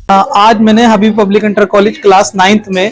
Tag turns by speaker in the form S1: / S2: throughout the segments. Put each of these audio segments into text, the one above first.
S1: आज मैंने Habib public inter college class 9th में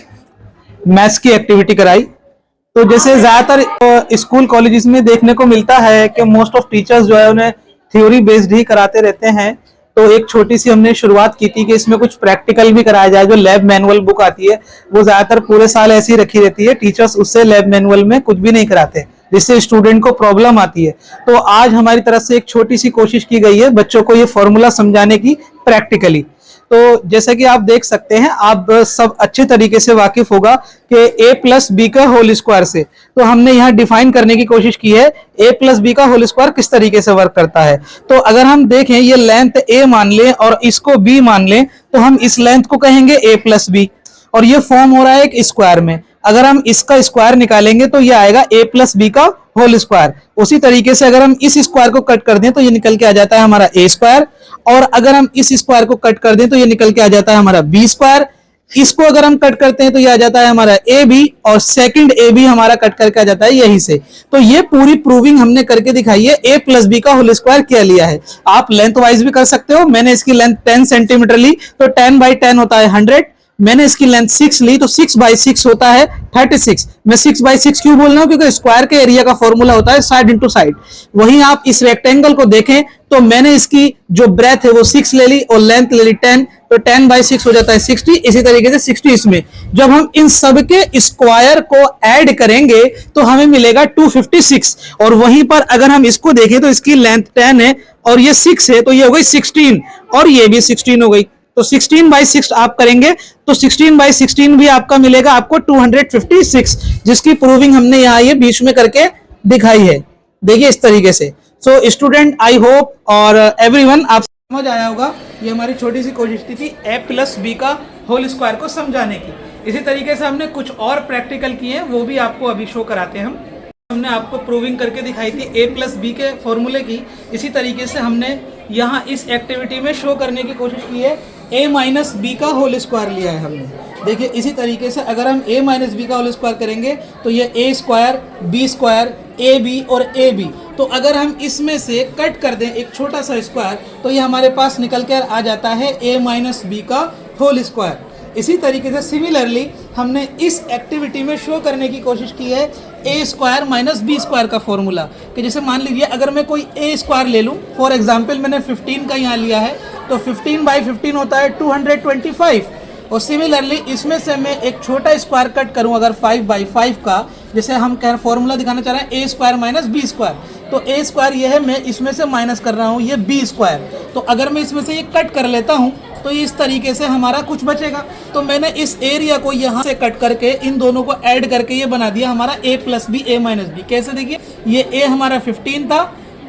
S1: मैथ्स की एक्टिविटी कराई। तो जैसे ज्यादातर स्कूल कॉलेजेस में देखने को मिलता है कि मोस्ट ऑफ टीचर्स जो है उन्हें थ्योरी बेस्ड ही कराते रहते हैं। तो एक छोटी सी हमने शुरुआत की थी कि इसमें कुछ प्रैक्टिकल भी कराया जाए। जो लैब मैनुअल बुक आती है वो ज्यादातर पूरे साल ऐसी रखी रहती है, टीचर्स उससे लैब मैनुअल में कुछ भी नहीं कराते, जिससे स्टूडेंट को प्रॉब्लम आती है। तो आज हमारी तरफ से एक छोटी सी कोशिश की गई है बच्चों को ये फॉर्मूला समझाने की प्रैक्टिकली। तो जैसा कि आप देख सकते हैं, आप सब अच्छे तरीके से वाकिफ होगा कि a प्लस बी का होल स्क्वायर से। तो हमने यहाँ डिफाइन करने की कोशिश की है a प्लस बी का होल स्क्वायर किस तरीके से वर्क करता है। तो अगर हम देखें, ये लेंथ a मान लें और इसको b मान लें, तो हम इस लेंथ को कहेंगे a प्लस बी, और ये फॉर्म हो रहा है एक स्क्वायर में। अगर हम इसका स्क्वायर निकालेंगे तो ये आएगा a प्लस बी का होल स्क्वायर। उसी तरीके से अगर हम इस स्क्वायर को कट कर दें तो ये निकल के आ जाता है हमारा a स्क्वायर, और अगर हम इस स्क्वायर को कट कर दें तो ये निकल के आ जाता है हमारा b स्क्वायर। इसको अगर हम कट करते हैं तो ये आ जाता है हमारा ए बी, और सेकंड ए बी हमारा कट करके आ जाता है यहीं से। तो ये पूरी प्रूविंग हमने करके दिखाई है a प्लस बी का होल स्क्वायर क्या लिया है। आप लेंथ वाइज भी कर सकते हो। मैंने इसकी लेंथ 10 सेंटीमीटर ली तो 10 बाई 10 होता है 100। मैंने इसकी लेंथ 6 ली तो 6 बाई 6 होता है 36। मैं 6 बाई 6 क्यों बोल रहा हूं? क्योंकि स्क्वायर के एरिया का फॉर्मूला होता है साइड इंटू साइड। वहीं आप इस रेक्टेंगल को देखें तो मैंने इसकी जो ब्रेथ है वो 6 ले ली और लेंथ ले ली 10, तो 10 बाई 6 हो जाता है 60। इसी तरीके से 60 इसमें जब हम इन सब के स्क्वायर को ऐड करेंगे तो हमें मिलेगा 256। और वहीं पर अगर हम इसको देखें तो इसकी लेंथ 10 है और ये 6 है, तो ये हो गई 16, और ये भी 16 हो गई। तो 16 बाई 6 आप करेंगे तो 16 बाई 16 भी आपका मिलेगा आपको 256, जिसकी प्रूविंग हमने यहाँ ये बीच में करके दिखाई है। देखिए इस तरीके से। सो स्टूडेंट, आई होप और एवरीवन आप समझ आया होगा। ये हमारी छोटी सी कोशिश थी a प्लस बी का होल स्क्वायर को समझाने की। इसी तरीके से हमने कुछ और प्रैक्टिकल किए हैं, वो भी आपको अभी शो कराते हैं। हमने आपको प्रूविंग करके दिखाई थी a प्लस बी के फॉर्मूले की। इसी तरीके से हमने यहाँ इस एक्टिविटी में शो करने की कोशिश की है a माइनस बी का होल स्क्वायर लिया है हमने। देखिए इसी तरीके से अगर हम a माइनस बी का होल स्क्वायर करेंगे तो ये a square, b square, A B और ए बी। तो अगर हम इसमें से कट कर दें एक छोटा सा स्क्वायर तो ये हमारे पास निकल कर आ जाता है a माइनस बी का होल स्क्वायर। इसी तरीके से सिमिलरली हमने इस एक्टिविटी में शो करने की कोशिश की है ए स्क्वायर माइनस बी स्क्वायर का फॉर्मूला। कि जैसे मान लीजिए अगर मैं कोई ए स्क्वायर ले लूँ, फॉर एग्जांपल मैंने 15 का यहाँ लिया है, तो 15 बाई 15 होता है 225। और सिमिलरली इसमें से मैं एक छोटा स्क्वायर कट करूँ अगर 5 बाई 5 का, जैसे हम फॉर्मूला दिखाना चाह रहे हैं ए स्क्वायर माइनस बी स्क्वायर, तो ए स्क्वायर ये है, मैं इसमें से माइनस कर रहा हूँ ये बी स्क्वायर। तो अगर मैं इसमें से ये कट कर लेता हूँ तो इस तरीके से हमारा कुछ बचेगा। तो मैंने इस एरिया को यहाँ से कट करके इन दोनों को ऐड करके ये बना दिया हमारा a plus B, a minus B. कैसे? देखिए ये a हमारा 15 था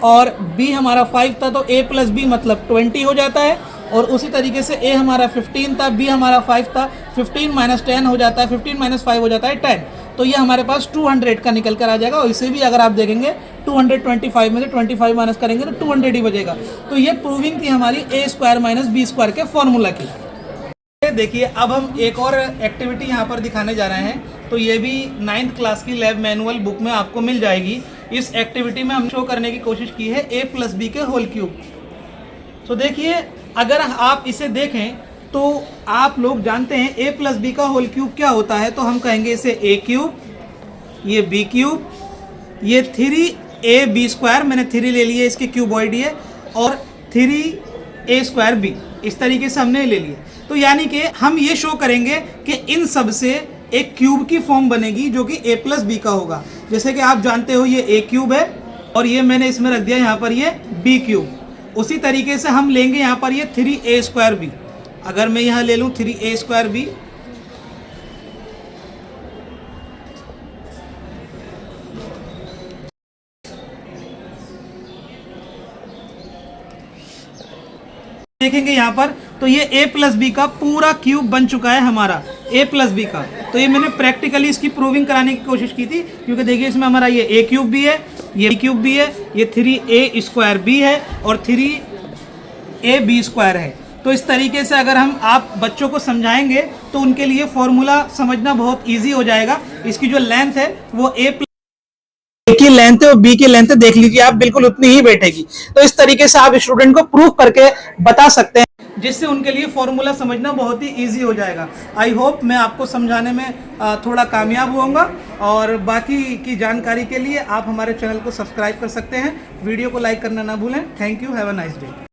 S1: और b हमारा 5 था, तो a प्लस बी मतलब 20 हो जाता है। और उसी तरीके से a हमारा 15 था, b हमारा 5 था, 15 माइनस 10 हो जाता है, 15 माइनस 5 हो जाता है 10। तो ये हमारे पास 200 का निकल कर आ जाएगा। और इसे भी अगर आप देखेंगे 225 में से 25 माइनस करेंगे तो 200 ही बचेगा। तो ये प्रूविंग थी हमारी ए स्क्वायर माइनस बी स्क्वायर के फॉर्मूला की। देखिए अब हम एक और एक्टिविटी यहाँ पर दिखाने जा रहे हैं। तो ये भी 9th क्लास की लैब मैनुअल बुक में आपको मिल जाएगी। इस एक्टिविटी में हम शो करने की कोशिश की है a प्लस बी के होल क्यूब। तो देखिए अगर आप इसे देखें तो आप लोग जानते हैं a प्लस बी का होल क्यूब क्या होता है। तो हम कहेंगे इसे a क्यूब, ये b क्यूब, ये 3ab स्क्वायर, मैंने 3 ले लिए, इसके क्यूबॉइड है, और 3a स्क्वायर b, इस तरीके से हमने ले लिए। तो यानी कि हम ये शो करेंगे कि इन सब से एक क्यूब की फॉर्म बनेगी जो कि a प्लस बी का होगा। जैसे कि आप जानते हो ये a क्यूब है और ये मैंने इसमें रख दिया यहाँ पर ये b क्यूब। उसी तरीके से हम लेंगे यहाँ पर ये 3a स्क्वायर b। अगर मैं यहाँ ले लूँ 3a स्क्वायर b, देखेंगे यहाँ पर तो ये a प्लस बी का पूरा क्यूब बन चुका है हमारा a प्लस बी का। तो ये मैंने प्रैक्टिकली इसकी प्रूविंग कराने की कोशिश की थी, क्योंकि देखिए इसमें हमारा ये a क्यूब भी है, ये b क्यूब भी है, ये 3a स्क्वायर b है और 3ab स्क्वायर है। तो इस तरीके से अगर हम आप बच्चों को समझाएंगे तो उनके लिए फॉर्मूला समझना बहुत ईजी हो जाएगा। इसकी जो लेंथ है वो a की लेंथ है और बी की लेंथ देख लीजिए आप, बिल्कुल उतनी ही बैठेगी। तो इस तरीके से आप स्टूडेंट को प्रूफ करके बता सकते हैं। जिससे उनके लिए फॉर्मूला समझना बहुत ही ईजी हो जाएगा। आई होप मैं आपको समझाने में थोड़ा कामयाब होऊंगा, और बाकी की जानकारी के लिए आप हमारे चैनल को सब्सक्राइब कर सकते हैं। वीडियो को लाइक करना ना भूलें। Thank you, have a nice day.